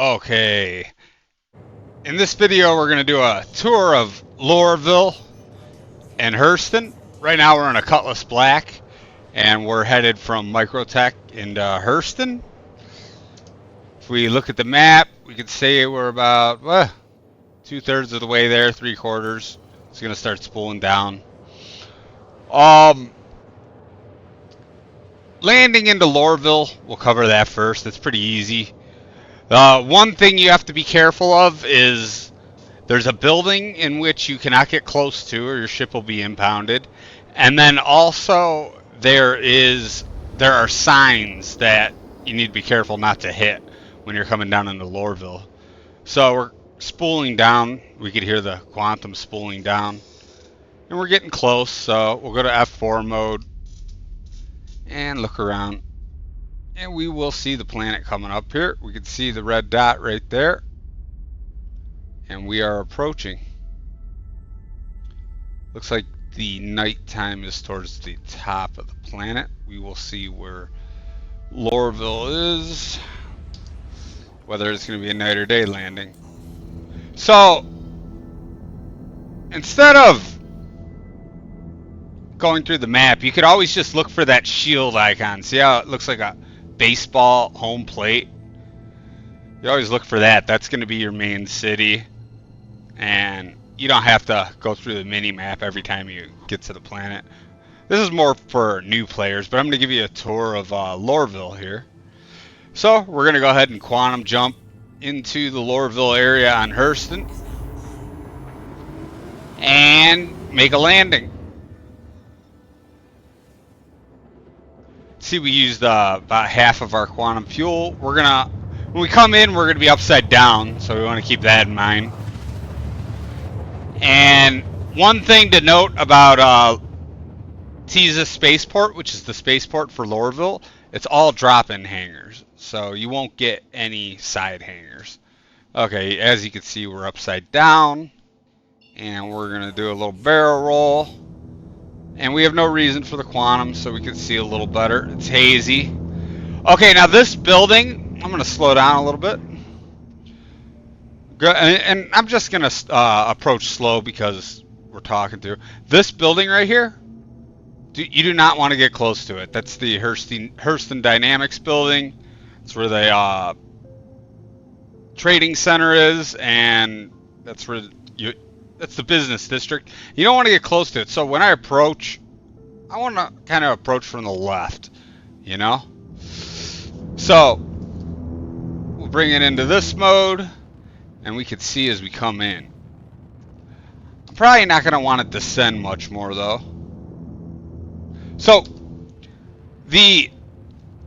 Okay, in this video we're going to do a tour of Lorville and Hurston. Right now we're in a Cutlass Black and we're headed from Microtech into Hurston. If we look at the map, we could say we're about 2/3 of the way there, 3/4. It's going to start spooling down. Landing into Lorville, we'll cover that first. It's pretty easy. One thing you have to be careful of is there's a building in which you cannot get close to or your ship will be impounded. And then also there are signs that you need to be careful not to hit when you're coming down into Lorville. So we're spooling down. We could hear the quantum spooling down. And we're getting close, so we'll go to F4 mode and look around. And we will see the planet coming up here. We can see the red dot right there. And we are approaching. Looks like the nighttime is towards the top of the planet. We will see where Lorville is, whether it's going to be a night or day landing. So instead of going through the map, you could always just look for that shield icon. See how it looks like a baseball home plate? You always look for that. That's going to be your main city. And you don't have to go through the mini map every time you get to the planet. This is more for new players, but I'm going to give you a tour of Lorville here. So we're going to go ahead and quantum jump into the Lorville area on Hurston and make a landing. See, we used about half of our quantum fuel. When we come in, we're gonna be upside down, so we want to keep that in mind. And one thing to note about Teasa Spaceport, which is the spaceport for Lorville, it's all drop-in hangars, so you won't get any side hangars. Okay, as you can see, we're upside down, and we're gonna do a little barrel roll. And we have no reason for the quantum, so we can see a little better. It's hazy. Okay, now this building, I'm going to slow down a little bit. And I'm just going to approach slow because we're talking to. This building right here, you do not want to get close to it. That's the Hurston Dynamics building. It's where the trading center is, and that's where that's the business district. You don't want to get close to it. So when I approach, I want to kind of approach from the left, you know? So we'll bring it into this mode, and we can see as we come in. I'm probably not going to want to descend much more, though. So the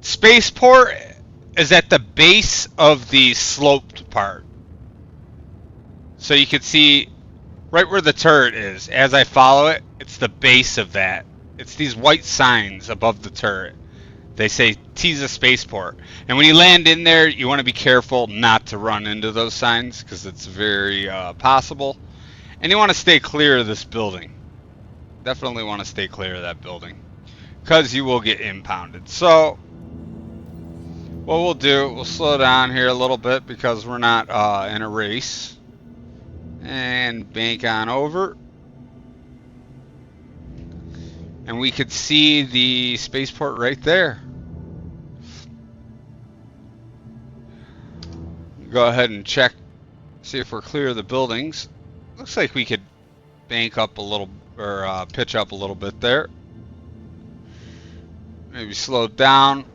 spaceport is at the base of the sloped part. So you can see right where the turret is. As I follow it, it's the base of that. It's these white signs above the turret. They say Teasa Spaceport. And when you land in there, you want to be careful not to run into those signs because it's very possible. And you want to stay clear of this building. Definitely want to stay clear of that building because you will get impounded. So what we'll do, we'll slow down here a little bit because we're not in a race. And bank on over. And we could see the spaceport right there. Go ahead and check, see if we're clear of the buildings. Looks like we could bank up a little, or pitch up a little bit there. Maybe slow down.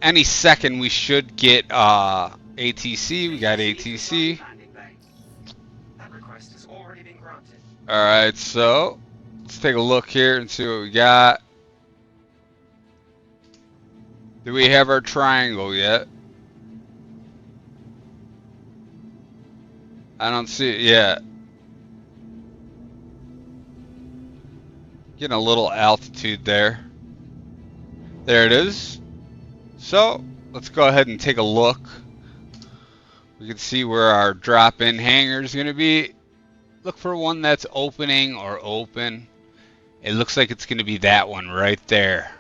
Any second we should get ATC. We got ATC. Alright, so let's take a look here and see what we got. Do we have our triangle yet? I don't see it yet. Getting a little altitude there. There it is. So let's go ahead and take a look. We can see where our drop-in hangar is going to be. Look for one that's opening or open. It looks like it's going to be that one right there.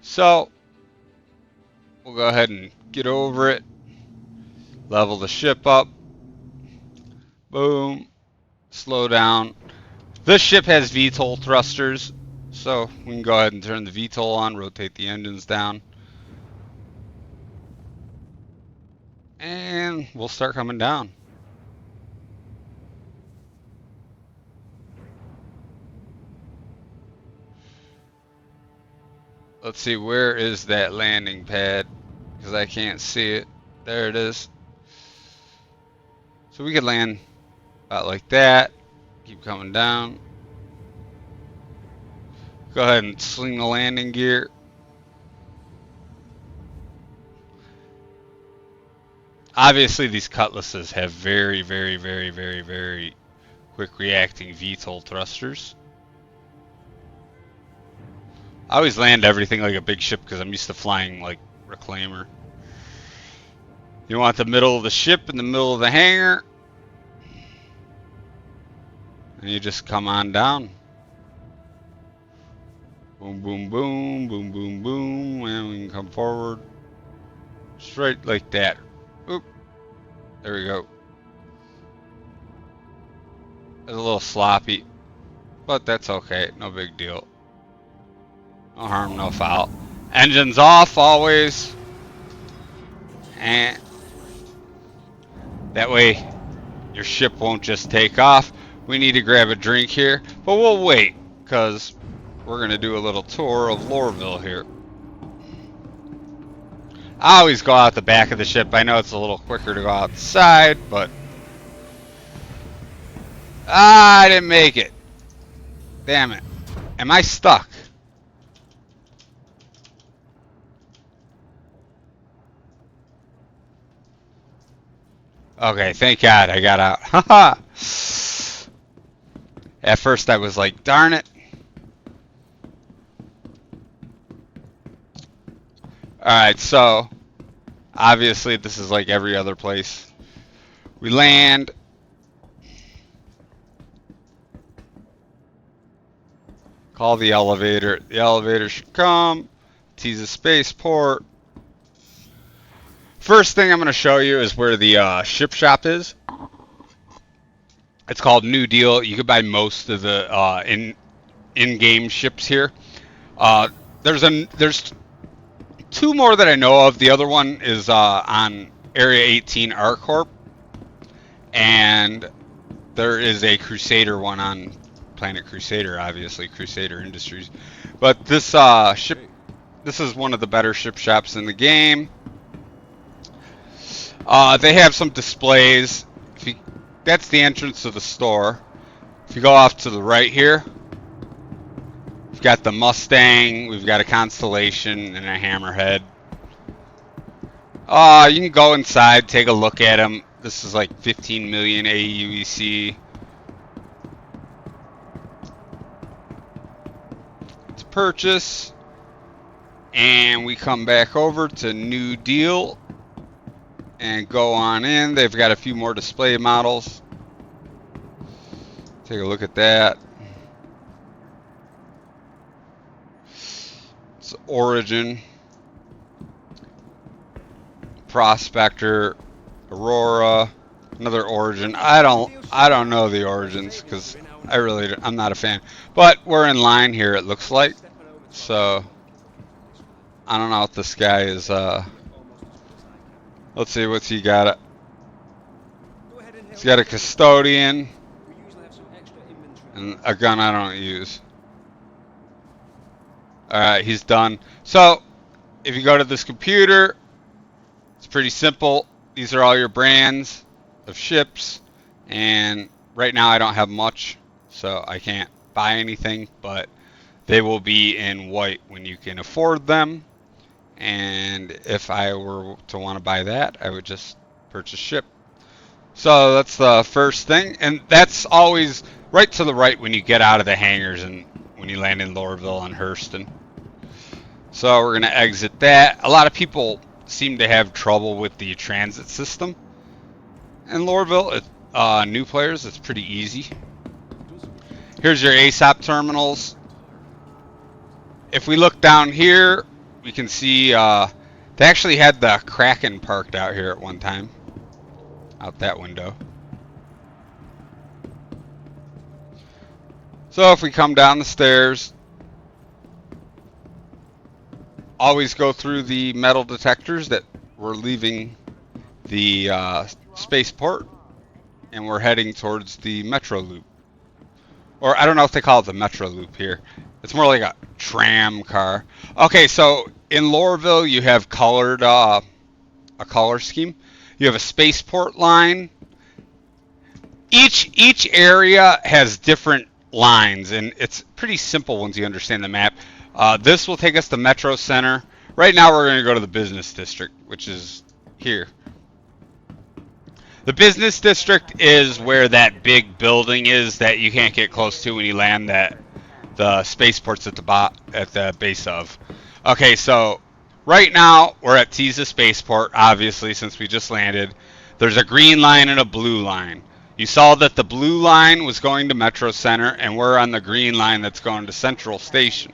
So we'll go ahead and get over it. Level the ship up. Boom. Slow down. This ship has VTOL thrusters, so we can go ahead and turn the VTOL on, rotate the engines down. And we'll start coming down. Let's see, where is that landing pad? Because I can't see it. There it is. So we could land about like that. Keep coming down. Go ahead and sling the landing gear. Obviously, these cutlasses have very, very, very, very, very quick reacting VTOL thrusters. I always land everything like a big ship because I'm used to flying like Reclaimer. You want the middle of the ship in the middle of the hangar. And you just come on down. Boom, boom, boom, boom, boom, boom. And we can come forward. Straight like that. Oop. There we go. It's a little sloppy. But that's okay. No big deal. No harm, no foul. Engines off always. And that way your ship won't just take off. We need to grab a drink here, but we'll wait because we're going to do a little tour of Lorville here. I always go out the back of the ship. I know it's a little quicker to go outside, but I didn't make it. Damn it. Am I stuck? Okay, thank God I got out. Haha. At first I was like, darn it. Alright, so obviously this is like every other place. We land. Call the elevator. The elevator should come. Teasa Spaceport. First thing I'm going to show you is where the ship shop is. It's called New Deal. You can buy most of the in-game ships here. There's two more that I know of. The other one is on Area 18 ArcCorp, and there is a Crusader one on Planet Crusader, obviously Crusader Industries. But this this is one of the better ship shops in the game. They have some displays. That's the entrance to the store. If you go off to the right here, we've got the Mustang, we've got a Constellation, and a Hammerhead. You can go inside, take a look at them. This is like 15 million AUEC. To purchase. And we come back over to New Deal. And go on in. They've got a few more display models. Take a look at that. It's Origin, Prospector, Aurora, another Origin. I don't know the Origins because I'm not a fan. But we're in line here. It looks like. So I don't know if this guy is. Let's see what's he got. He's got a Custodian and a gun I don't use. Alright, he's done. So, if you go to this computer, it's pretty simple. These are all your brands of ships. And right now I don't have much, so I can't buy anything. But they will be in white when you can afford them. And if I were to want to buy that, I would just purchase ship. So that's the first thing. And that's always right to the right when you get out of the hangars and when you land in Lorville and Hurston. So we're going to exit that. A lot of people seem to have trouble with the transit system in Lorville. New players, it's pretty easy. Here's your ASOP terminals. If we look down here, we can see they actually had the Kraken parked out here at one time. out that window. So if we come down the stairs, always go through the metal detectors that we're leaving the spaceport, and we're heading towards the metro loop. Or I don't know if they call it the metro loop here. It's more like a tram car. Okay, so in Lorville you have colored a color scheme. You have a spaceport line. Each area has different lines, and it's pretty simple once you understand the map. This will take us to Metro Center. Right now we're going to go to the business district, which is here. The business district is where that big building is that you can't get close to when you land, that the spaceport's at the base of. Okay, so right now we're at Teasa Spaceport, obviously, since we just landed. There's a green line and a blue line. You saw that the blue line was going to Metro Center, and we're on the green line that's going to Central Station.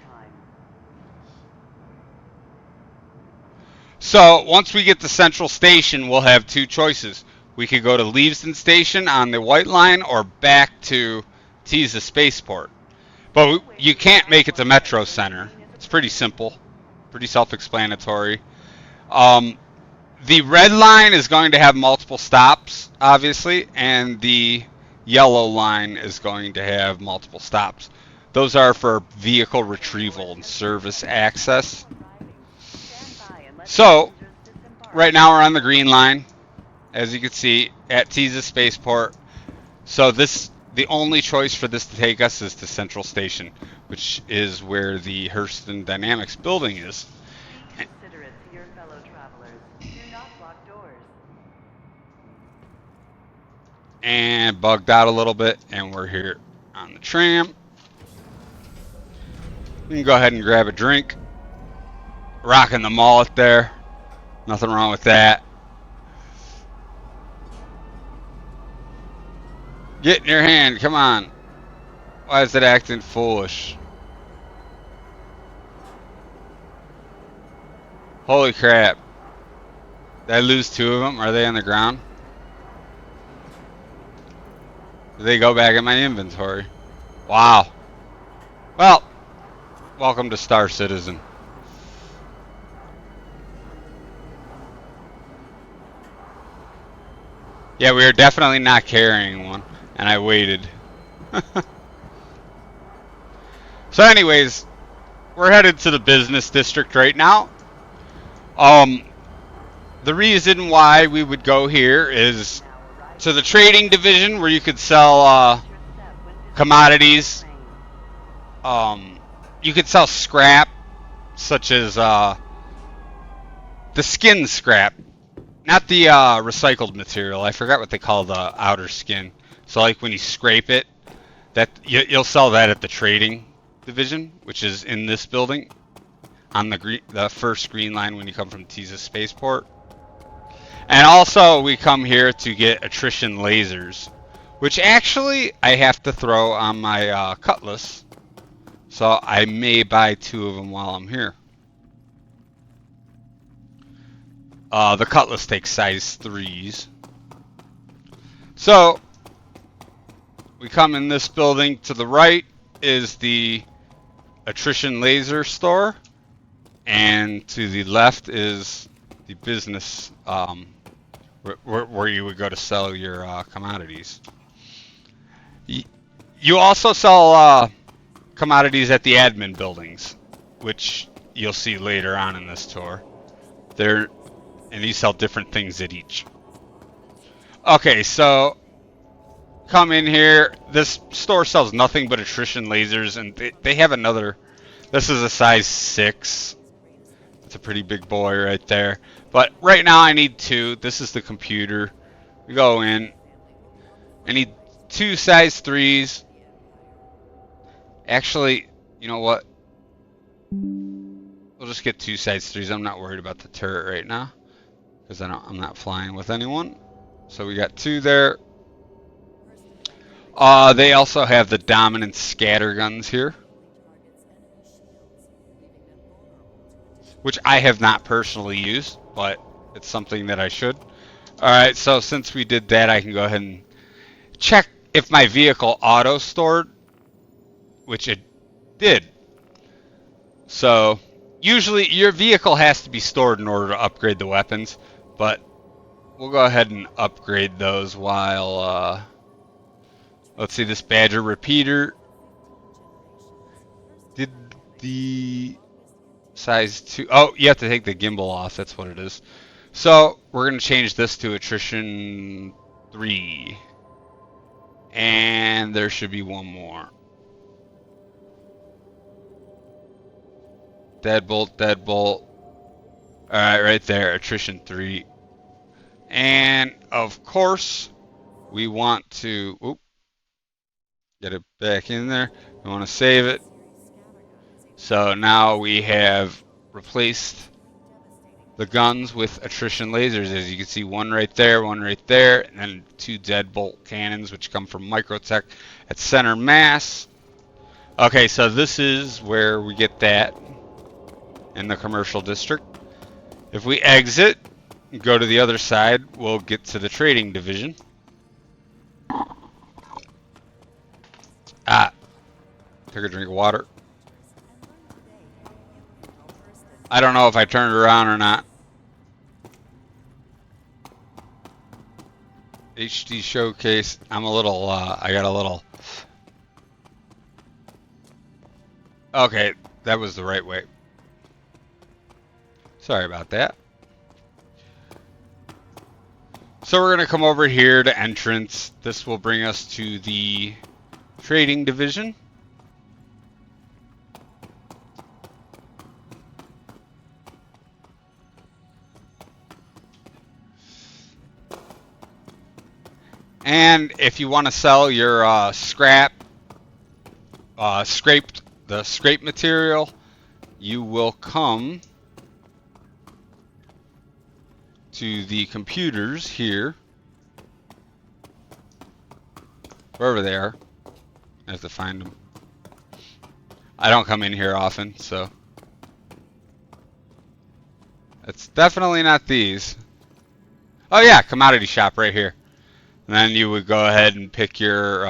So once we get to Central Station, we'll have two choices. We could go to Leavesden Station on the white line or back to Teasa Spaceport. But you can't make it to Metro Center. It's pretty simple, pretty self-explanatory. The red line is going to have multiple stops, obviously, and the yellow line is going to have multiple stops. Those are for vehicle retrieval and service access. So, right now we're on the green line, as you can see, at Teasa Spaceport. So the only choice for this to take us is to Central Station, which is where the Hurston Dynamics building is. And bugged out a little bit, and we're here on the tram. You can go ahead and grab a drink. Rocking the mullet there. Nothing wrong with that. Get in your hand, come on. Why is it acting foolish? Holy crap. Did I lose two of them? Are they on the ground? Did they go back in my inventory? Wow. Well, welcome to Star Citizen. Yeah, we are definitely not carrying one, and I waited. So anyways, we're headed to the business district right now. The reason why we would go here is to the trading division, where you could sell commodities. You could sell scrap, such as the skin scrap. Not the recycled material. I forgot what they call the outer skin. So like when you scrape it, that you'll sell that at the trading division, which is in this building, on the first green line when you come from Teasa Spaceport. And also we come here to get attrition lasers, which actually I have to throw on my cutlass. So I may buy two of them while I'm here. The cutlass takes size 3s. So we come in this building. To the right is the attrition laser store, and to the left is the business where you would go to sell your commodities. You also sell commodities at the admin buildings, which you'll see later on in this tour. And these sell different things at each. Okay, so come in here. This store sells nothing but attrition lasers, and they have another. This is a size 6. It's a pretty big boy right there. But right now I need 2. This is the computer. We go in. I need 2 size 3s. Actually, you know what? We'll just get 2 size 3s. I'm not worried about the turret right now, because I'm not flying with anyone. So we got 2 there. They also have the dominant scatter guns here, which I have not personally used, but it's something that I should. Alright, so since we did that, I can go ahead and check if my vehicle auto-stored, which it did. So, usually your vehicle has to be stored in order to upgrade the weapons, but we'll go ahead and upgrade those while, let's see, this Badger repeater. Did the size 2... Oh, you have to take the gimbal off, that's what it is. So, we're going to change this to attrition 3. And there should be one more. Deadbolt, deadbolt. Alright, right there, attrition 3. And, of course, we want to... Oop, get it back in there. We want to save it. So now we have replaced the guns with attrition lasers. As you can see, one right there, and then 2 deadbolt cannons, which come from Microtech at center mass. Okay, so this is where we get that in the commercial district. If we exit and go to the other side, we'll get to the trading division. Ah, took a drink of water. I don't know if I turned around or not. HD showcase. I'm a little, I got a little. Okay, that was the right way. Sorry about that. So we're going to come over here to entrance. This will bring us to the trading division. And if you want to sell your scrap, the scrape material, you will come to the computers here, wherever they are. I have to find them. I don't come in here often, so it's definitely not these. Oh yeah, commodity shop right here. And then you would go ahead and pick your.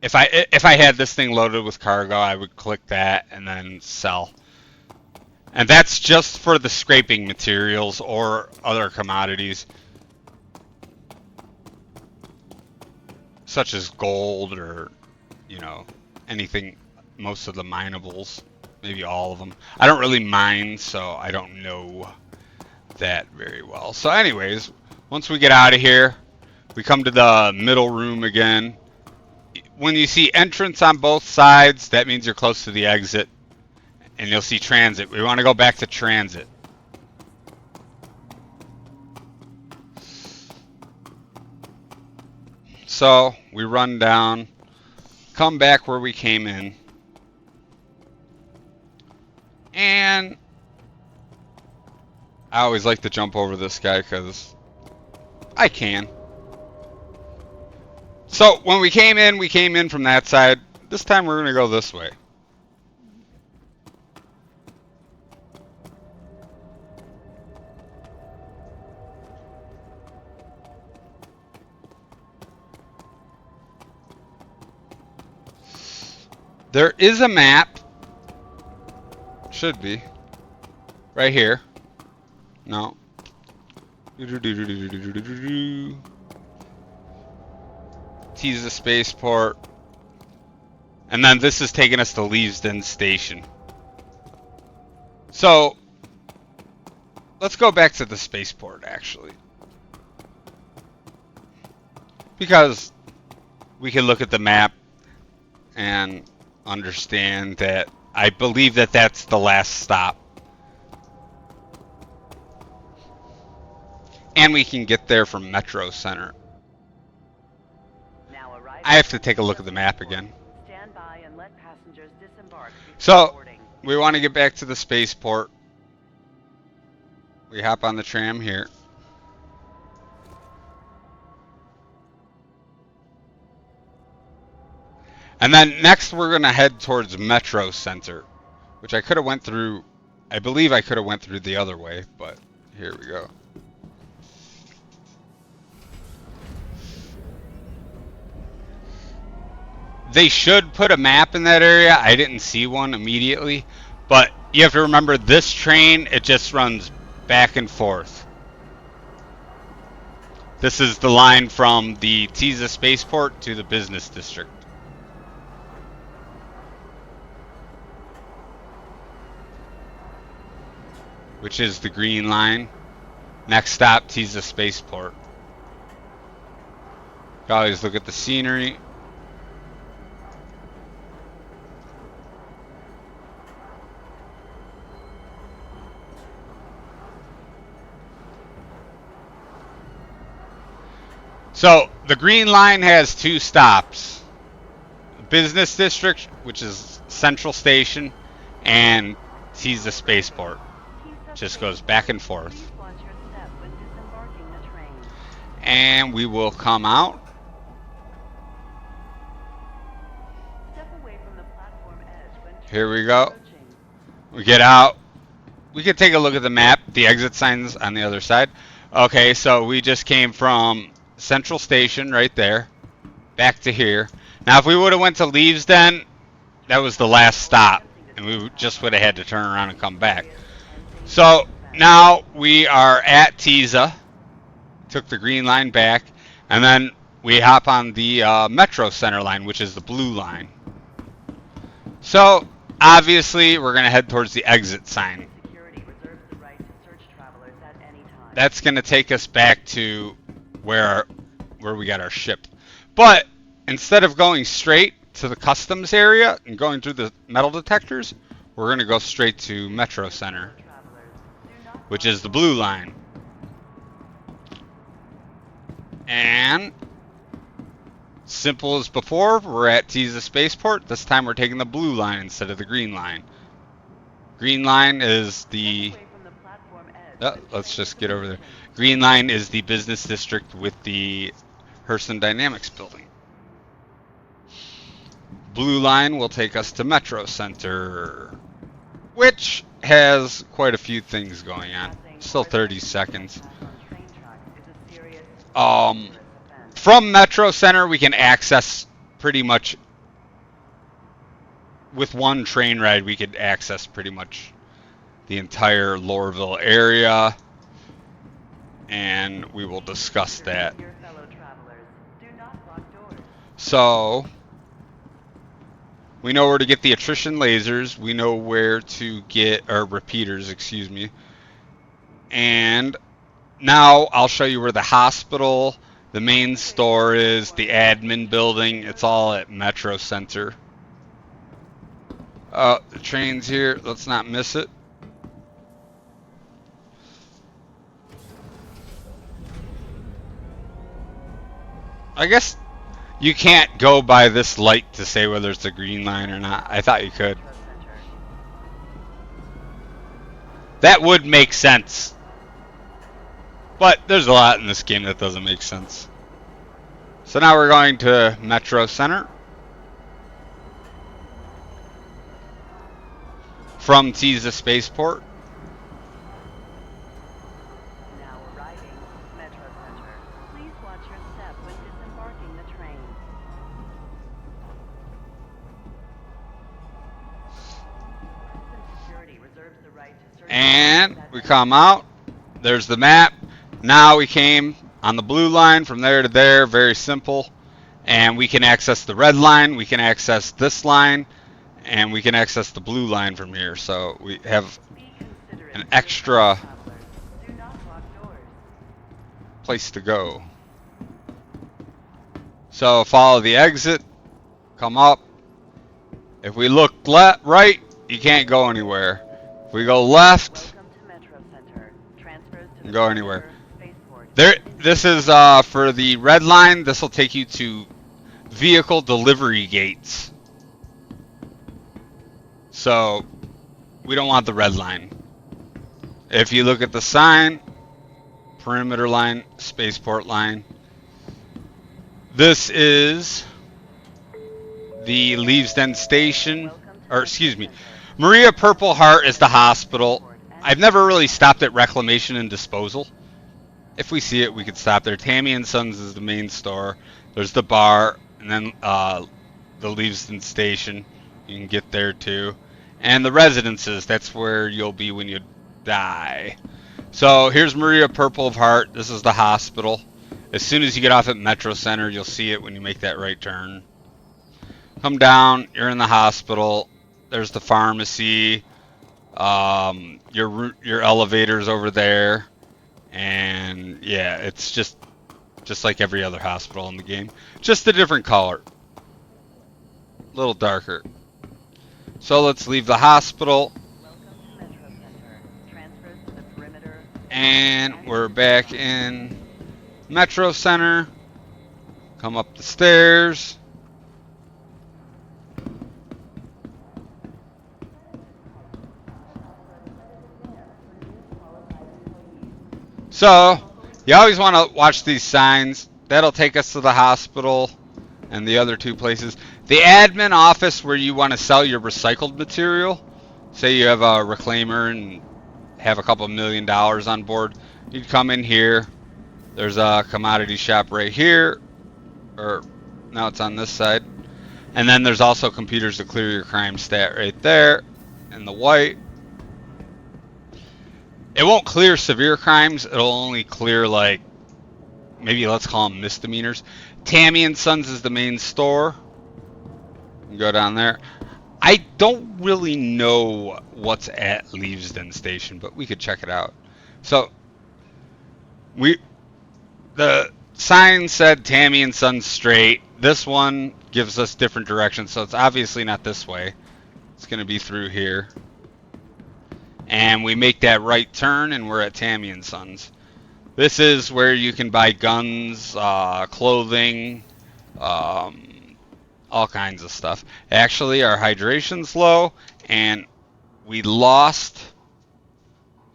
If I had this thing loaded with cargo, I would click that and then sell. And that's just for the scraping materials or other commodities, such as gold or, you know, anything. Most of the minables, maybe all of them. I don't really mine, so I don't know that very well. So anyways, once we get out of here, we come to the middle room again. When you see entrance on both sides, that means you're close to the exit, and you'll see transit. We want to go back to transit. So we run down, come back where we came in, and I always like to jump over this guy because I can. So when we came in from that side. This time we're going to go this way. There is a map. Should be. Right here. No. Teasa Spaceport. And then this is taking us to Leavesden Station. So, let's go back to the spaceport, actually. Because we can look at the map and understand that I believe that that's the last stop. And we can get there from Metro Center. I have to take a look at the map again. So, we want to get back to the spaceport. We hop on the tram here. And then next we're going to head towards Metro Center, which I could have went through. I believe I could have went through the other way, but Here we go. They should put a map in that area. I didn't see one immediately. But you have to remember this train, it just runs back and forth. This is the line from the Teasa Spaceport to the business district. Which is the green line. Next stop, Teasa Spaceport. Always look at the scenery. So the green line has two stops. Business District, which is Central Station, and Teasa Spaceport. Just goes back and forth. And we will come out. Here we go. We get out. We could take a look at the map. The exit signs on the other side. Okay, so we just came from Central Station right there, back to here. Now, if we would have went to Leavesden, that was the last stop, and we just would have had to turn around and come back. So now we are at Teasa. Took the green line back, and then we hop on the Metro Center line, which is the blue line. So obviously, we're gonna head towards the exit sign. That's gonna take us back to where we got our ship. But instead of going straight to the customs area and going through the metal detectors, we're going to go straight to Metro Center, which is the blue line. And simple as before, we're at Teasa Spaceport. This time we're taking the blue line instead of the green line. Green line is the... let's just get over there. Green line is the business district with the Hurston Dynamics building. Blue line will take us to Metro Center, which has quite a few things going on. Still 30 seconds. From Metro Center, we can access pretty much, with one train ride, we could access pretty much the entire Lorville area, and we will discuss that. So, we know where to get the attrition lasers, we know where to get our repeaters, excuse me, and now I'll show you where the hospital, the main store is, the admin building. It's all at Metro Center. The train's here, let's not miss it. I guess you can't go by this light to say whether it's a green line or not. I thought you could. That would make sense. But there's a lot in this game that doesn't make sense. So now we're going to Metro Center. From Teasa Spaceport. Now arriving, Metro Center. Please watch your step when disembarking the train. Security reserves the right to search. And we come out. There's the map. Now we came on the blue line from there to there. Very simple. And we can access the red line. We can access this line. And we can access the blue line from here. So we have an extra place to go. So follow the exit. Come up. If we look right, you can't go anywhere. If we go left, you can go anywhere. This is for the red line. This will take you to vehicle delivery gates. So we don't want the red line. If you look at the sign, perimeter line, spaceport line. This is the Leavesden station, or excuse me, Maria Purple Heart is the hospital. I've never really stopped at reclamation and disposal. If we see it, we could stop there. Tammy and Sons is the main store. There's the bar, and then the Leavesden station. You can get there too. And the residences, that's where you'll be when you die. So here's Maria Purple of Heart. This is the hospital. As soon as you get off at Metro Center, you'll see it when you make that right turn. Come down, you're in the hospital. There's the pharmacy. Your elevator's over there. And yeah, it's just like every other hospital in the game. Just a different color. A little darker. So let's leave the hospital. Welcome to Metro Center. Transfers to the perimeter. And we're back in Metro Center. Come up the stairs. So, you always want to watch these signs. That'll take us to the hospital and the other two places. The admin office where you want to sell your recycled material. Say you have a reclaimer and have a couple $1 million on board. You'd come in here. There's a commodity shop right here. Or, now it's on this side. And then there's also computers to clear your crime stat right there. In the white. It won't clear severe crimes. It'll only clear, like, maybe let's call them misdemeanors. Tammy and Sons is the main store. You can go down there. I don't really know what's at Leavesden Station, but we could check it out. So, the sign said Tammy and Sons straight. This one gives us different directions, so it's obviously not this way. It's going to be through here. And we make that right turn, and we're at Tammy and Sons. This is where you can buy guns, clothing, all kinds of stuff. Actually, our hydration's low, and we lost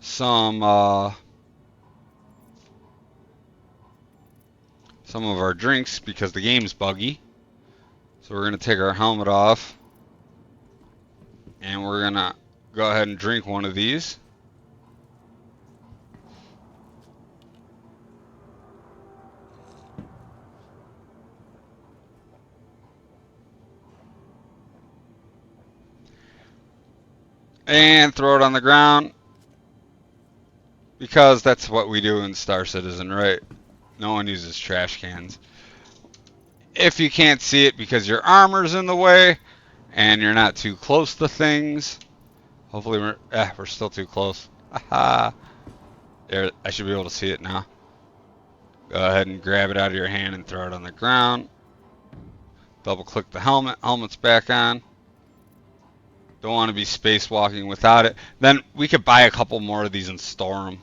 some of our drinks because the game's buggy. So we're going to take our helmet off, and we're going to go ahead and drink one of these. And throw it on the ground. Because that's what we do in Star Citizen, right? No one uses trash cans. If you can't see it because your armor's in the way and you're not too close to things. Hopefully we're still too close. There, I should be able to see it now. Go ahead and grab it out of your hand and throw it on the ground. Double click the helmet. Helmet's back on. Don't want to be spacewalking without it. Then we could buy a couple more of these and store them.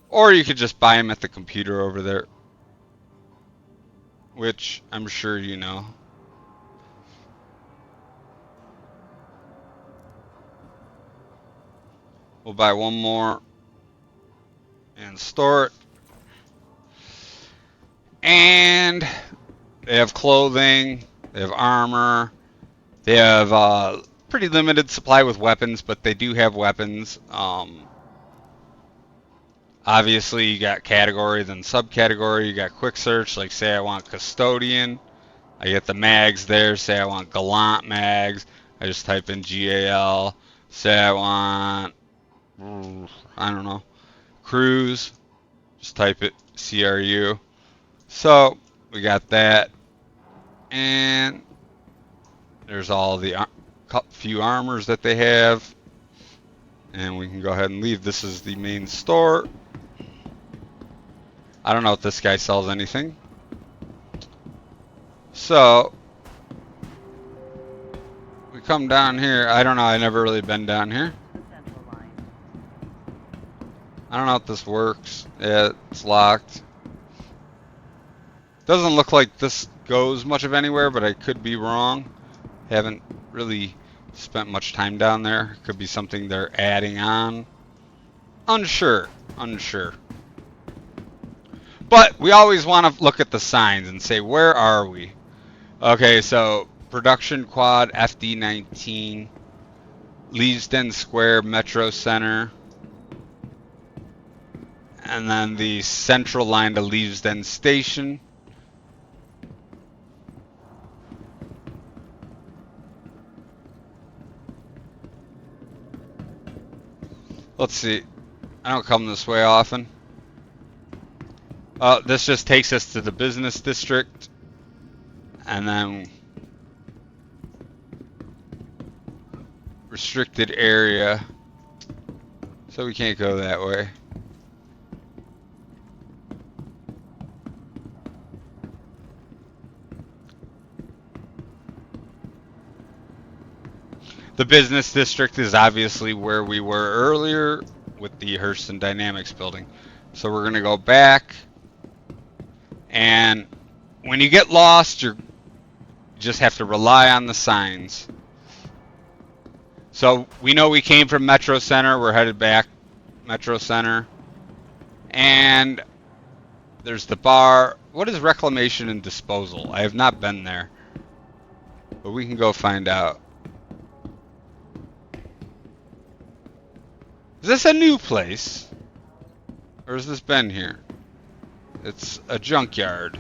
Or you could just buy them at the computer over there. Which I'm sure you know. We'll buy one more and store it. And they have clothing, they have armor, they have pretty limited supply with weapons, but they do have weapons. Obviously, you got category, then subcategory. You got quick search, like say I want custodian. I get the mags there. Say I want gallant mags. I just type in GAL. Say I want, I don't know, cruise. Just type it CRU. So we got that, and there's all the few armors that they have, and we can go ahead and leave. This is the main store. I don't know if this guy sells anything. So we come down here. I don't know. I never really been down here. I don't know if this works. Yeah, it's locked. Doesn't look like this goes much of anywhere, but I could be wrong. Haven't really spent much time down there. Could be something they're adding on. Unsure. But we always want to look at the signs and say, where are we? Okay, so production quad FD19. Leavesden Square Metro Center, and then the central line to Leavesden Station. Let's see. I don't come this way often. This just takes us to the business district, and then restricted area, so we can't go that way. The business district is obviously where we were earlier with the Hurston Dynamics building. So we're going to go back, and when you get lost, you just have to rely on the signs. So we know we came from Metro Center, we're headed back Metro Center, and there's the bar. What is reclamation and disposal? I have not been there, but we can go find out. Is this a new place? Or has this been here? It's a junkyard.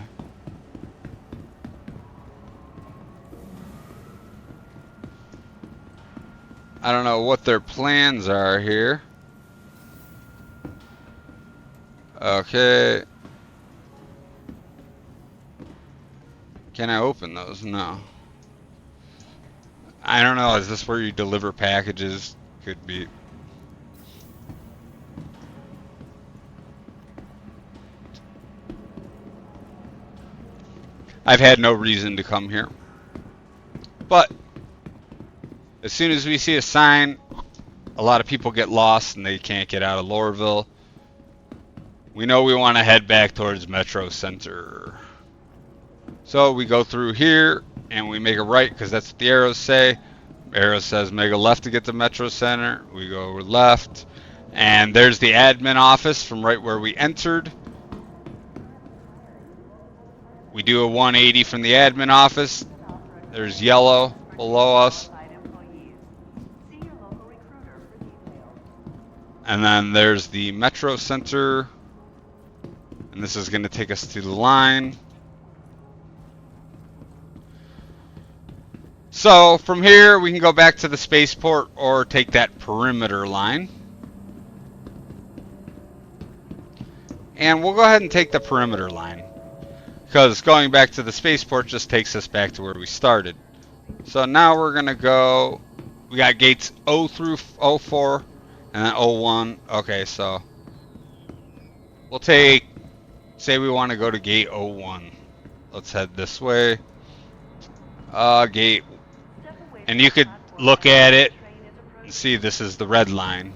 I don't know what their plans are here. Okay. Can I open those? No. I don't know. Is this where you deliver packages? Could be. I've had no reason to come here. But as soon as we see a sign, a lot of people get lost and they can't get out of Lorville. We know we want to head back towards Metro Center. So we go through here and we make a right because that's what the arrows say. Arrow says make a left to get to Metro Center. We go left. And there's the admin office from right where we entered. We do a 180 from the admin office. There's yellow below us. And then there's the Metro Center. And this is going to take us to the line. So from here, we can go back to the spaceport or take that perimeter line. And we'll go ahead and take the perimeter line, because going back to the spaceport just takes us back to where we started. So now we're going to go, we got gates 0 through 04 and then 01. Okay, so we'll take, say we want to go to gate 01. Let's head this way. Gate, and you could look at it and see this is the red line.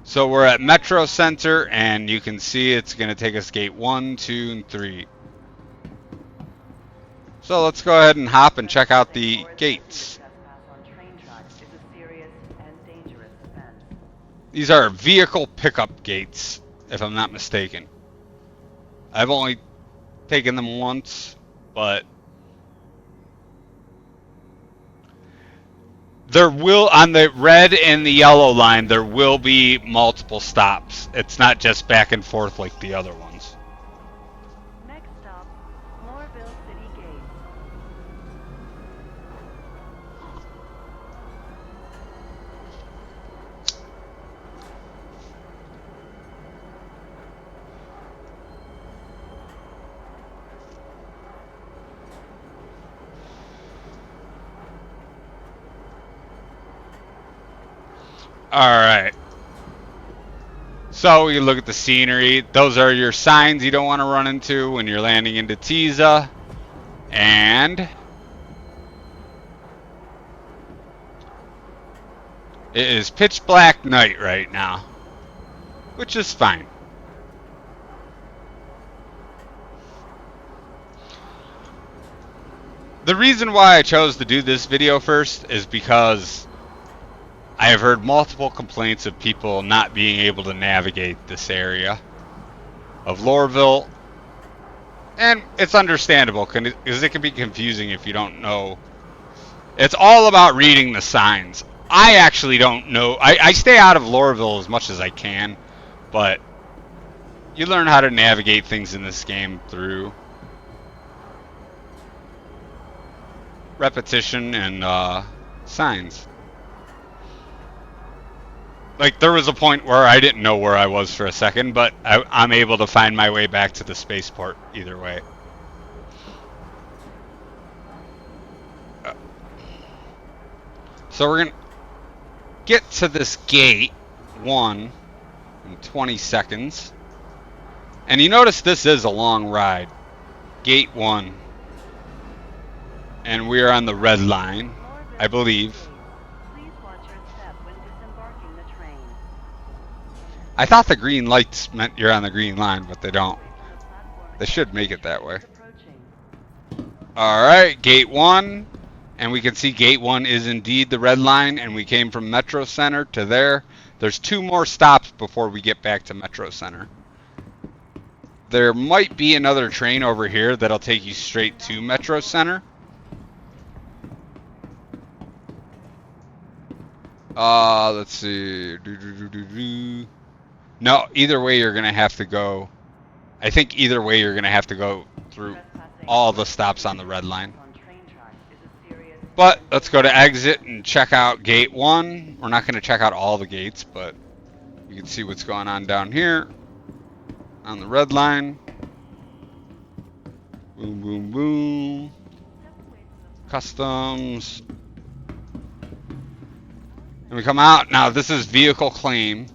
So we're at Metro Center, and you can see it's going to take us gate 1, 2, and 3. So let's go ahead and hop and check out the gates. These are vehicle pickup gates, if I'm not mistaken. I've only taken them once, but there will, on the red and the yellow line, there will be multiple stops. It's not just back and forth like the other ones. Next stop, Lorville City Gate. Alright. So you look at the scenery. Those are your signs you don't want to run into when you're landing into Teasa. And it is pitch black night right now, which is fine. The reason why I chose to do this video first is because I have heard multiple complaints of people not being able to navigate this area of Lorville, and it's understandable because it can be confusing if you don't know It's all about reading the signs. I actually don't know. I stay out of Lorville as much as I can, but you learn how to navigate things in this game through repetition and signs. Like, there was a point where I didn't know where I was for a second, but I'm able to find my way back to the spaceport either way. So we're going to get to this gate 1 in 20 seconds. And you notice this is a long ride. Gate 1. And we are on the red line, I believe. Please watch your step when disembarking the train. I thought the green lights meant you're on the green line, but they don't. They should make it that way. Alright, gate 1. And we can see gate 1 is indeed the red line, and we came from Metro Center to there. There's 2 more stops before we get back to Metro Center. There might be another train over here that'll take you straight to Metro Center. Let's see. No, either way you're going to have to go. I think either way you're going to have to go through all the stops on the red line. But let's go to exit and check out gate 1. We're not going to check out all the gates, but you can see what's going on down here on the red line. Boom, boom, boom. Customs. And we come out. Now this is vehicle claim.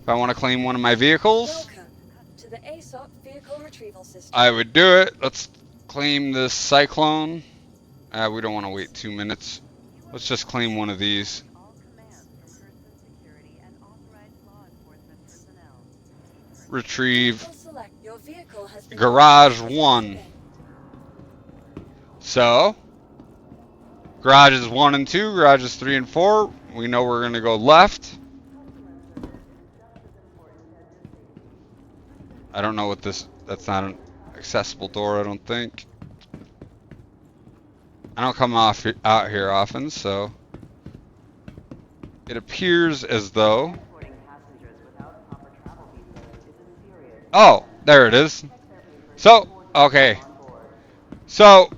If I want to claim one of my vehicles, Welcome to the ASOP vehicle retrieval system. I would do it. Let's claim this Cyclone. We don't want to wait 2 minutes. Let's just claim one of these. All commands from Hurston Security and authorized law enforcement personnel. Retrieve Vehicle select. Your vehicle has been garage 1. So, garages 1 and 2, garages 3 and 4. We know we're going to go left. I don't know what this, that's not an accessible door, I don't think. I don't come out here often, so it appears as though. Oh, there it is. So, okay. So,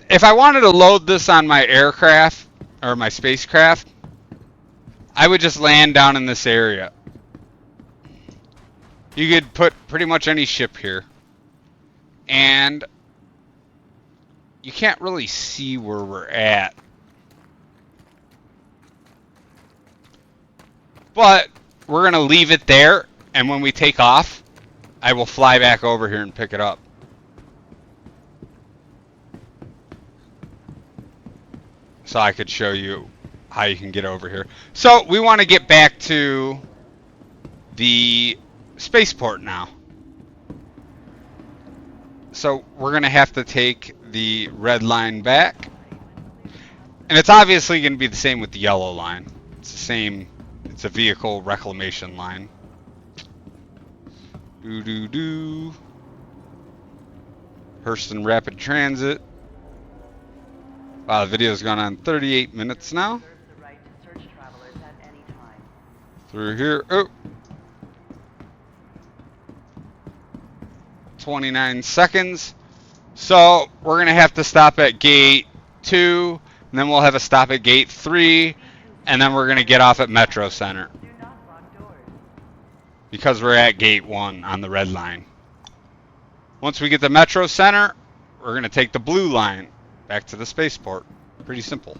if I wanted to load this on my aircraft or my spacecraft, I would just land down in this area. You could put pretty much any ship here. And you can't really see where we're at. But we're going to leave it there, and when we take off, I will fly back over here and pick it up. So I could show you how you can get over here. So we want to get back to the spaceport now. So we're going to have to take the red line back. And it's obviously going to be the same with the yellow line. It's the same. It's a vehicle reclamation line. Doo-doo-doo. Hurston Rapid Transit. Wow, the video's gone on 38 minutes now. Through here. Oh. 29 seconds. So we're going to have to stop at gate 2, and then we'll have a stop at gate 3, and then we're going to get off at Metro Center. Because we're at gate 1 on the red line. Once we get to Metro Center, we're going to take the blue line back to the spaceport. Pretty simple.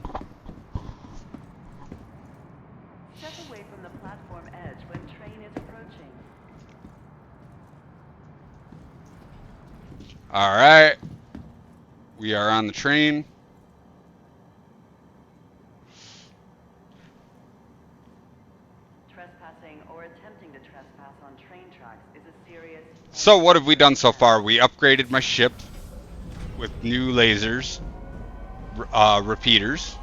Step away from the platform edge when train is approaching. Alright. We are on the train. Trespassing or attempting to trespass on train tracks is a serious... So what have we done so far? We upgraded my ship with new lasers, repeaters,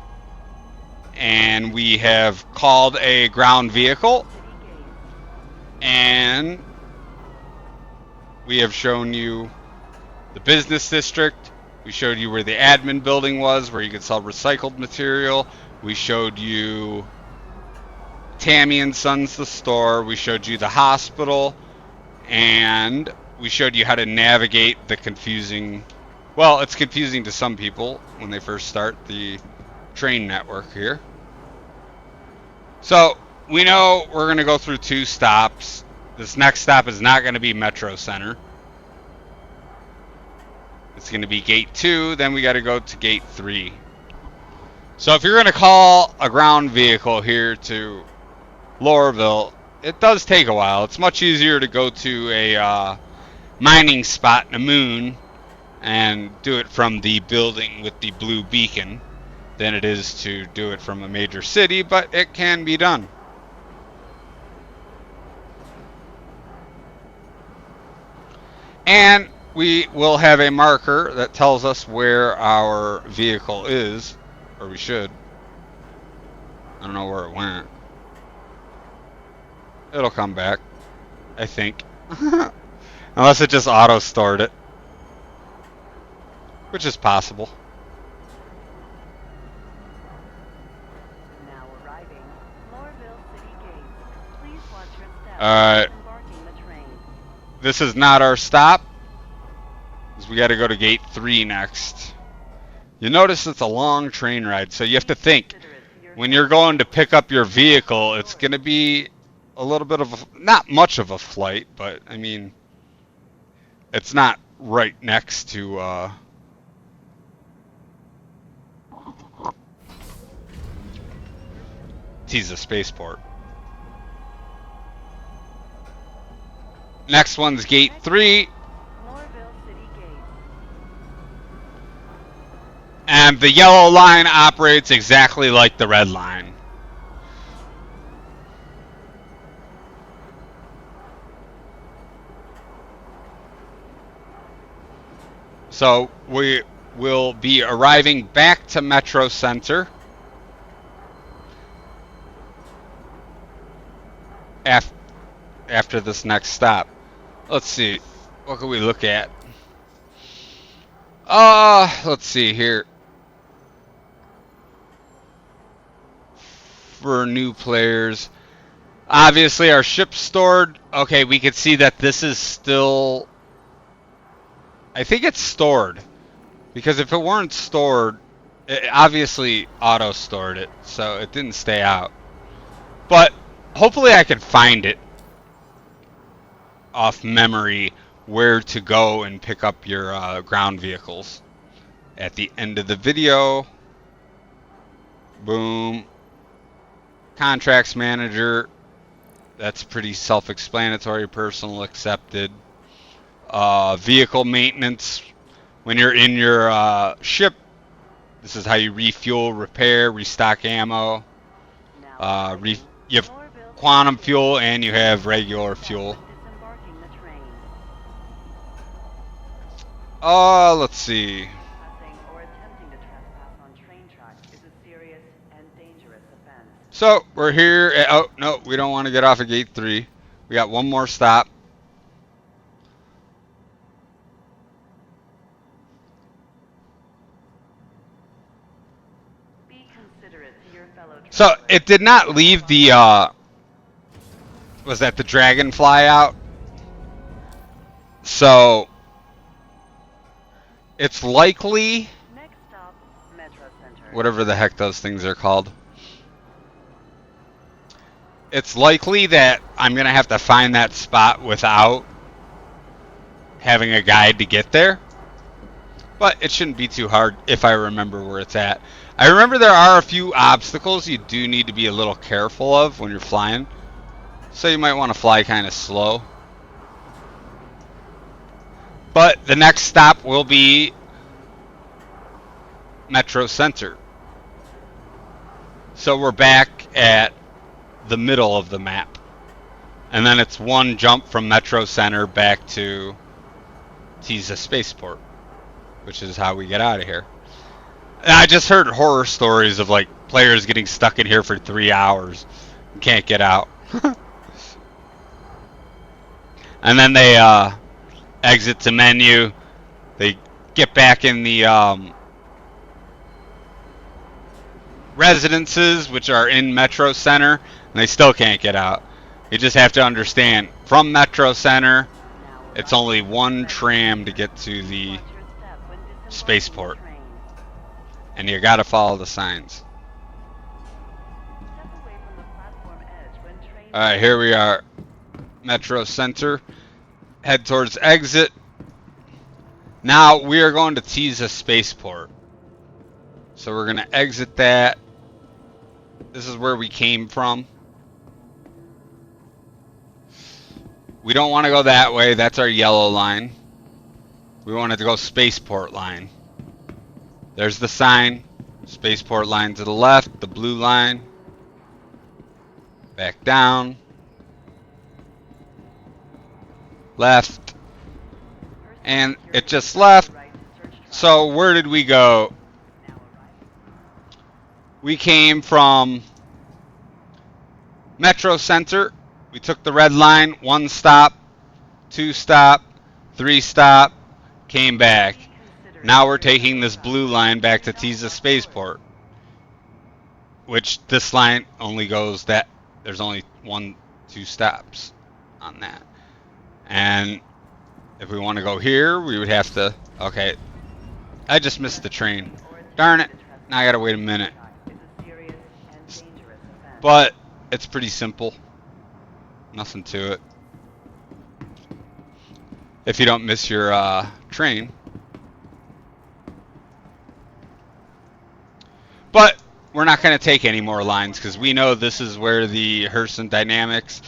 and we have called a ground vehicle, and we have shown you the business district We showed you where the admin building was, where you could sell recycled material. We showed you Tammy and Sons, the store. We showed you the hospital. And we showed you how to navigate the confusing... Well, it's confusing to some people when they first start the train network here. So, we know we're going to go through 2 stops. This next stop is not going to be Metro Center. It's going to be gate 2, then we got to go to gate 3. So if you're going to call a ground vehicle here to Lorville, it does take a while. It's much easier to go to a mining spot in the moon and do it from the building with the blue beacon than it is to do it from a major city, but it can be done. And we will have a marker that tells us where our vehicle is, or we should. I don't know where it went. It'll come back, I think. Unless it just auto-stored it, which is possible. Now arriving, Lorville City Gate. Please watch your steps Alright. disembarking the train. This is not our stop, because we got to go to gate 3 next. You notice it's a long train ride, so you have to think. When you're going to pick up your vehicle, it's going to be a little bit of a, not much of a flight, but I mean, it's not right next to Teasa Spaceport. Next one's gate 3. Lorville City Gate. And the yellow line operates exactly like the red line. So we will be arriving back to Metro Center after this next stop. Let's see. What can we look at? Let's see here. For new players, obviously our ship's stored. Okay, we can see that this is still, I think it's stored, because if it weren't stored, it obviously auto stored it, so it didn't stay out. But hopefully I can find it off memory where to go and pick up your ground vehicles at the end of the video. Boom. Contracts manager, that's pretty self-explanatory. Personal accepted. Vehicle maintenance, when you're in your ship, this is how you refuel, repair, restock ammo. Now You have Lorville quantum fuel and you have regular fuel. disembarking the train. Let's see. Trespassing or attempting to trespass on train tracks is a serious and dangerous offense. So we're here at, oh no, we don't want to get off of gate 3. We got one more stop. Be considerate to your fellow So travelers. it did not leave the was that the dragonfly out? So it's likely, Next stop, Metro Center. whatever the heck those things are called. It's likely that I'm going to have to find that spot without having a guide to get there. But it shouldn't be too hard if I remember where it's at. I remember there are a few obstacles you do need to be a little careful of when you're flying. So you might want to fly kind of slow. But the next stop will be Metro Center. So we're back at the middle of the map. And then it's one jump from Metro Center back to Teasa Spaceport, which is how we get out of here. And I just heard horror stories of like players getting stuck in here for 3 hours and can't get out. And then they exit to menu. They get back in the residences, which are in Metro Center, and they still can't get out. You just have to understand, from Metro Center, it's only one tram to get to the spaceport, and you gotta follow the signs. Alright, here we are. Metro Center. Head towards exit. Now we are going to Teasa Spaceport. So we're going to exit that. This is where we came from. We don't want to go that way. That's our yellow line. We wanted to go Spaceport line. There's the sign. Spaceport line to the left. The blue line. Back down. Left. And it just left. So where did we go? We came from Metro Center. We took the red line, 1 stop, 2 stop, 3 stop, came back. Now we're taking this blue line back to Teasa Spaceport, which this line only goes that, there's only 1, 2 stops on that. And if we want to go here, we would have to, okay, I just missed the train. Darn it, now I gotta wait a minute. But it's pretty simple. Nothing to it. If you don't miss your train. But we're not going to take any more lines because we know this is where the Hurston Dynamics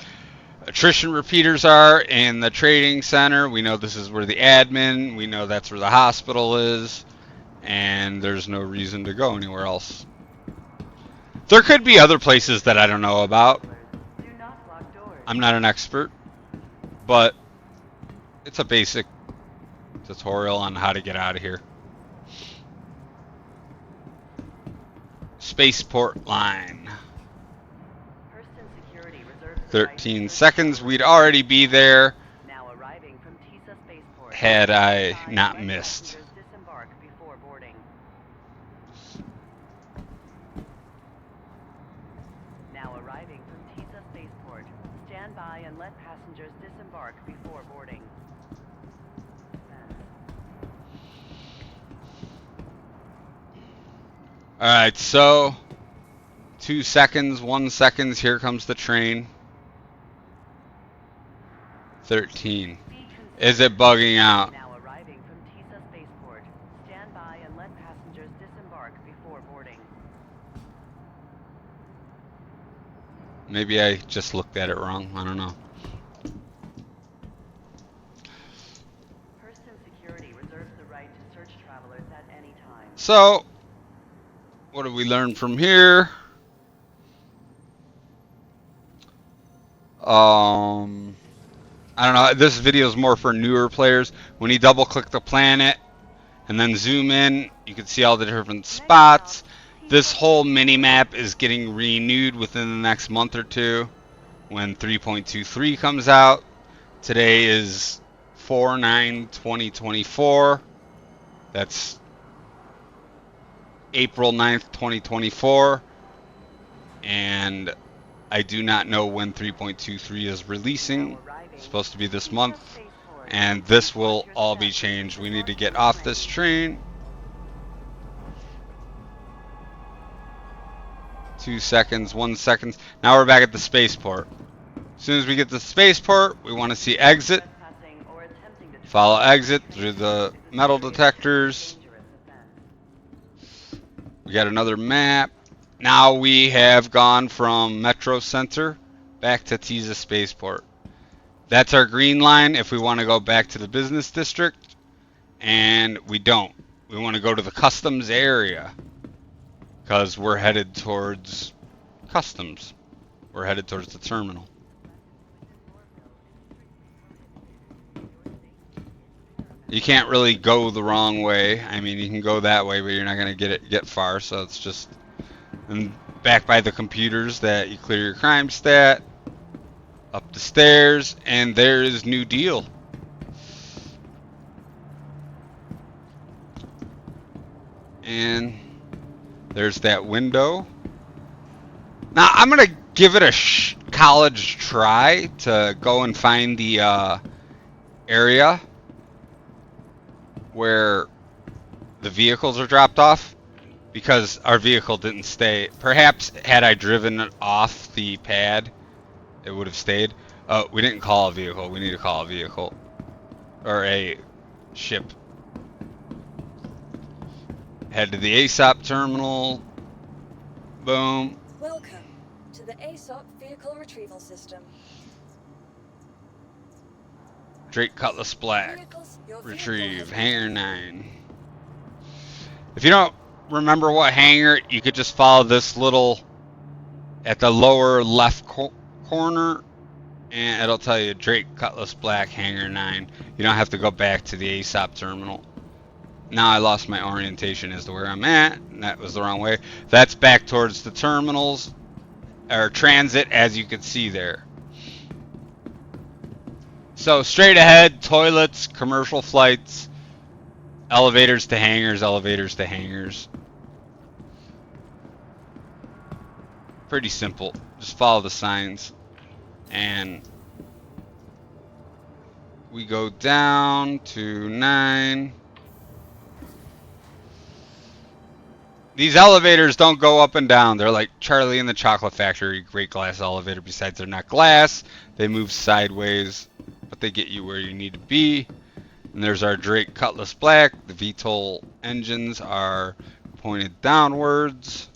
attrition repeaters are in the trading center. We know this is where the admin. We know that's where the hospital is. And there's no reason to go anywhere else. There could be other places that I don't know about. I'm not an expert, but it's a basic tutorial on how to get out of here. Spaceport line. 13 seconds. We'd already be there had I not missed. Now arriving from Teasa Spaceport. Stand by and let passengers disembark before boarding. Alright, so 2 seconds, 1 second, here comes the train. 13. Is it bugging out? Now arriving from Teasa Spaceport. Stand by and let passengers disembark before boarding. Maybe I just looked at it wrong. I don't know. Hurston Security reserves the right to search travelers at any time. So, what do we learn from here? I don't know. This video is more for newer players. When you double click the planet and then zoom in, you can see all the different spots. This whole mini map is getting renewed within the next month or two when 3.23 comes out. Today is 4/9/2024. That's April 9th, 2024. And I do not know when 3.23 is releasing. It's supposed to be this month. And this will all be changed. We need to get off this train. 2 seconds, 1 second. Now we're back at the spaceport. As soon as we get to the spaceport, we want to see exit. Follow exit through the metal detectors. We got another map. Now we have gone from Metro Center back to Teasa Spaceport. That's our green line if we want to go back to the business district. And we don't. We want to go to the customs area. Because we're headed towards customs. We're headed towards the terminal. You can't really go the wrong way. I mean, you can go that way, but you're not going to get far. So it's just back by the computers that you clear your crime stat. Up the stairs, and there is New Deal. And there's that window. Now I'm gonna give it a college try to go and find the area where the vehicles are dropped off, because our vehicle didn't stay. Perhaps had I driven it off the pad, it would have stayed. We didn't call a vehicle. We need to call a vehicle or a ship. Head to the ASOP terminal. Boom. Welcome to the ASOP Vehicle Retrieval System. Drake Cutlass Black. Your vehicle Retrieve. has Hangar 9. If you don't remember what hangar, you could just follow this little at the lower left corner, and it'll tell you Drake Cutlass Black Hangar 9. You don't have to go back to the ASOP terminal. Now I lost my orientation as to where I'm at, and that was the wrong way. That's back towards the terminals, or transit, as you can see there. So straight ahead, toilets, commercial flights, elevators to hangars, elevators to hangars. Pretty simple. Just follow the signs. And we go down to 9. These elevators don't go up and down. They're like Charlie and the Chocolate Factory, great glass elevator. Besides, they're not glass. They move sideways, but they get you where you need to be. And there's our Drake Cutlass Black. The VTOL engines are pointed downwards.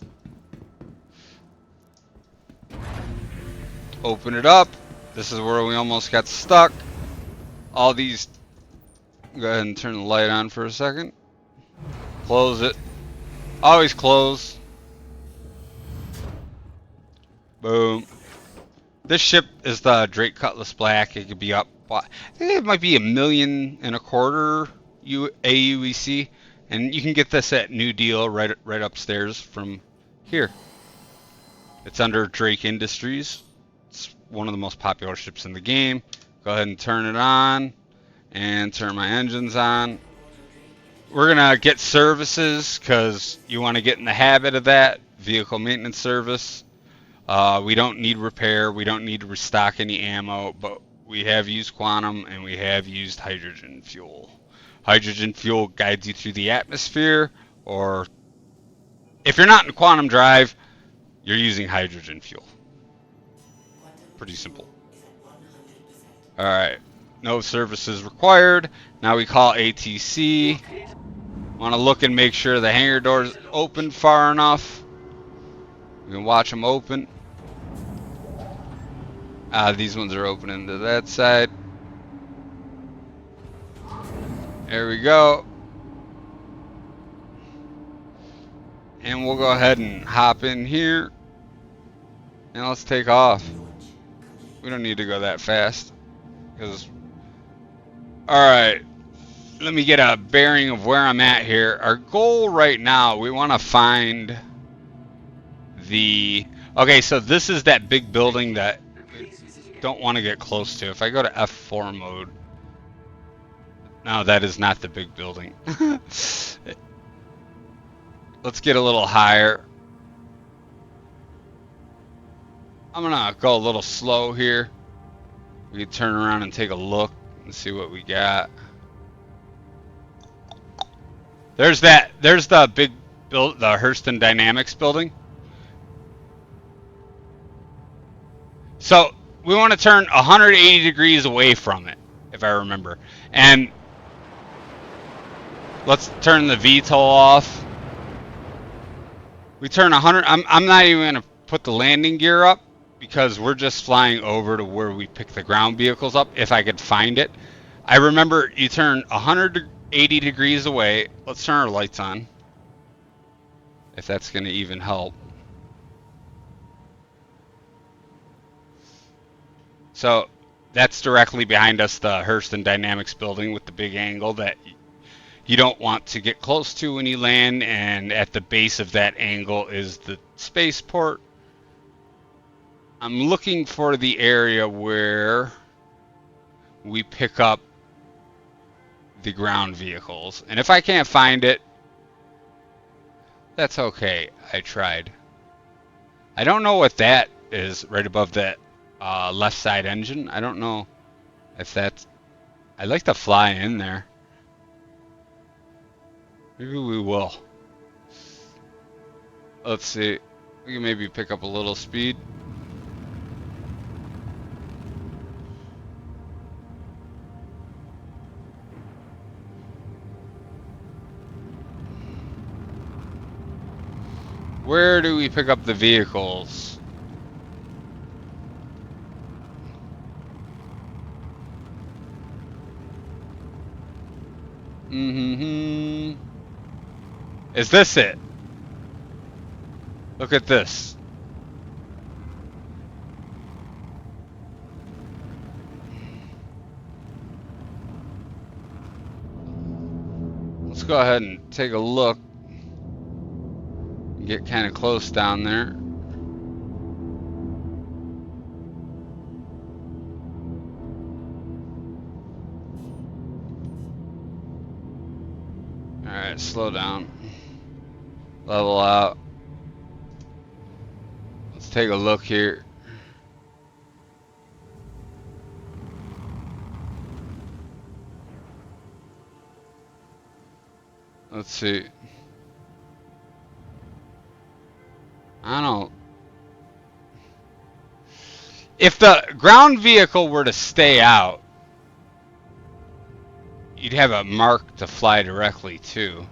Open it up. This is where we almost got stuck. All these... Go ahead and turn the light on for a second. Close it. Always close. Boom. This ship is the Drake Cutlass Black. It could be up... I think it might be $1.25 million AUEC. And you can get this at New Deal right upstairs from here. It's under Drake Industries. It's one of the most popular ships in the game. Go ahead and turn it on. And turn my engines on. We're going to get services because you want to get in the habit of that. Vehicle maintenance service. We don't need repair. We don't need to restock any ammo. But we have used quantum and we have used hydrogen fuel. Hydrogen fuel guides you through the atmosphere. Or if you're not in quantum drive, you're using hydrogen fuel. Pretty simple. Alright. No services required. Now we call ATC. Want to look and make sure the hangar doors open far enough. We can watch them open. These ones are opening to that side. There we go. And we'll go ahead and hop in here. And let's take off. We don't need to go that fast. Alright. Let me get a bearing of where I'm at here. Our goal right now, we want to find the... Okay, so this is that big building that we don't want to get close to. If I go to F4 mode... No, that is not the big building. Let's get a little higher. I'm gonna go a little slow here. We can turn around and take a look and see what we got. There's the big the Hurston Dynamics building. So we want to turn 180 degrees away from it, if I remember. And let's turn the VTOL off. We turn 100. I'm not even gonna put the landing gear up because we're just flying over to where we pick the ground vehicles up, if I could find it. I remember you turn 180 degrees away. Let's turn our lights on, if that's gonna even help. So that's directly behind us, the Hurston Dynamics building with the big angle that you don't want to get close to when you land, and at the base of that angle is the spaceport. I'm looking for the area where we pick up the ground vehicles, and if I can't find it, That's okay. I tried. I don't know what that is right above that left side engine. I don't know if that's... I'd like to fly in there. Maybe we will. Let's see. We can maybe pick up a little speed. Where do we pick up the vehicles? Mm-hmm. Is this it? Look at this. Let's go ahead and take a look. Get kind of close down there. Alright, slow down. Level out. Let's take a look here. Let's see. I don't... If the ground vehicle were to stay out, you'd have a mark to fly directly to.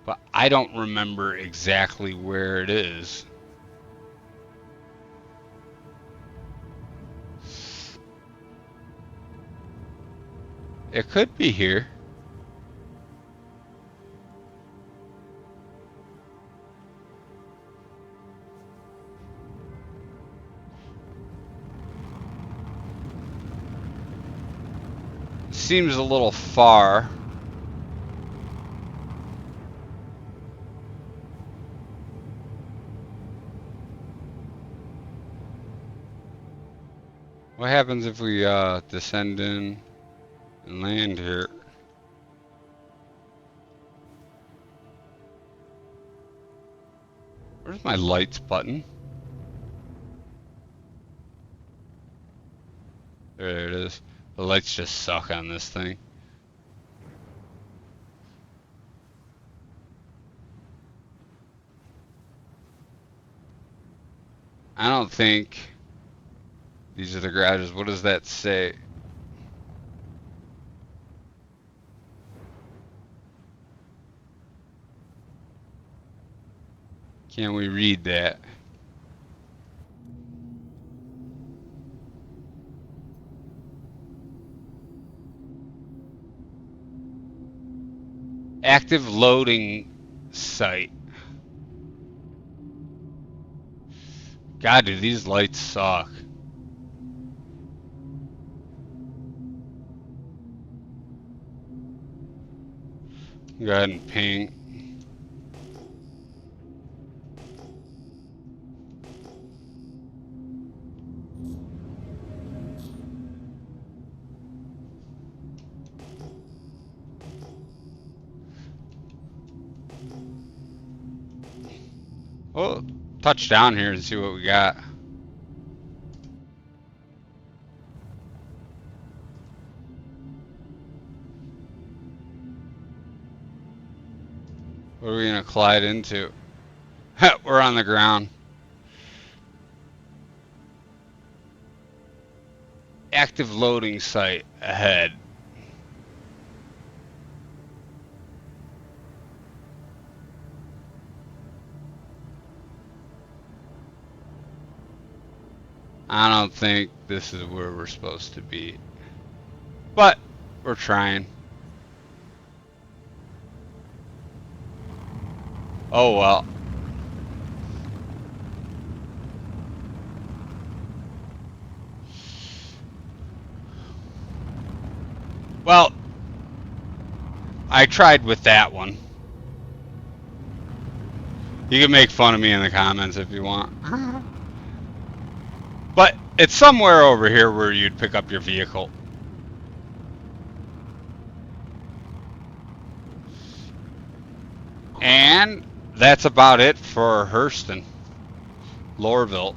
But I don't remember exactly where it is. It could be here. Seems a little far. What happens if we descend in and land here? Where's my lights button? There it is. The lights just suck on this thing. I don't think these are the garages. What does that say? Can we read that? Active loading site. God, do these lights suck. Go ahead and ping. Well, touch down here and see what we got. What are we gonna collide into? We're on the ground. Active loading site ahead. I don't think this is where we're supposed to be, but we're trying. Oh well. Well, I tried with that one. You can make fun of me in the comments if you want. But it's somewhere over here where you'd pick up your vehicle. And that's about it for Hurston. Lorville.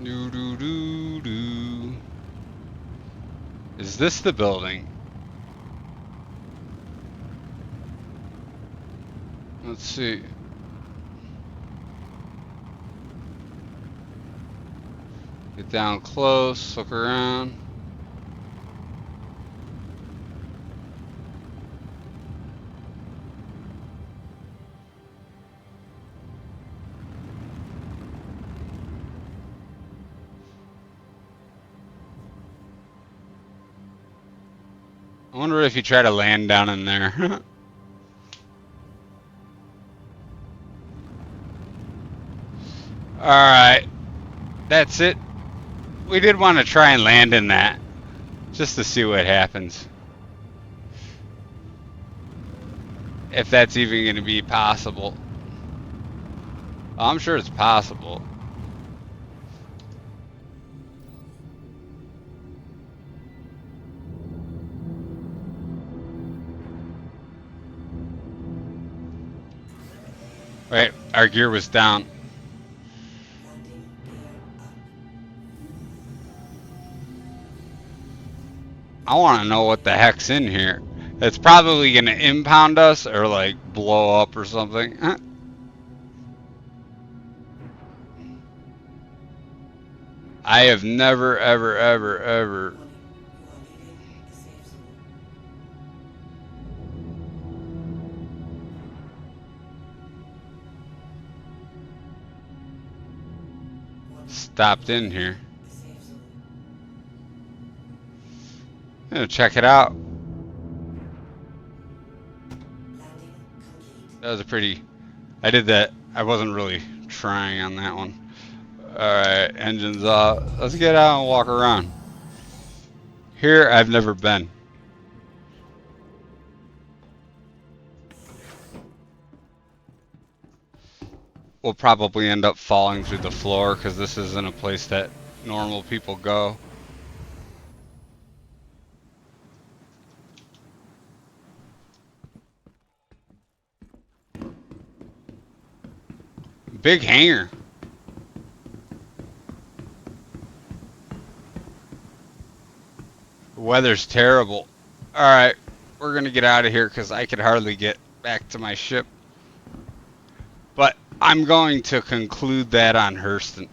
Doo doo doo doo. Is this the building? Let's see. Get down close, look around. I wonder if you try to land down in there. Alright, that's it. We did want to try and land in that, just to see what happens. If that's even going to be possible. I'm sure it's possible. Wait, our gear was down. I want to know what the heck's in here. It's probably going to impound us or like blow up or something. I have never, ever, ever, ever. Stopped in here. I'm gonna check it out. That was a pretty. I did that. I wasn't really trying on that one. Alright, engines off. Let's get out and walk around. Here, I've never been. We'll probably end up falling through the floor because this isn't a place that normal people go. Big hangar. The weather's terrible. Alright, we're gonna get out of here because I could hardly get back to my ship. But I'm going to conclude that on Hurston.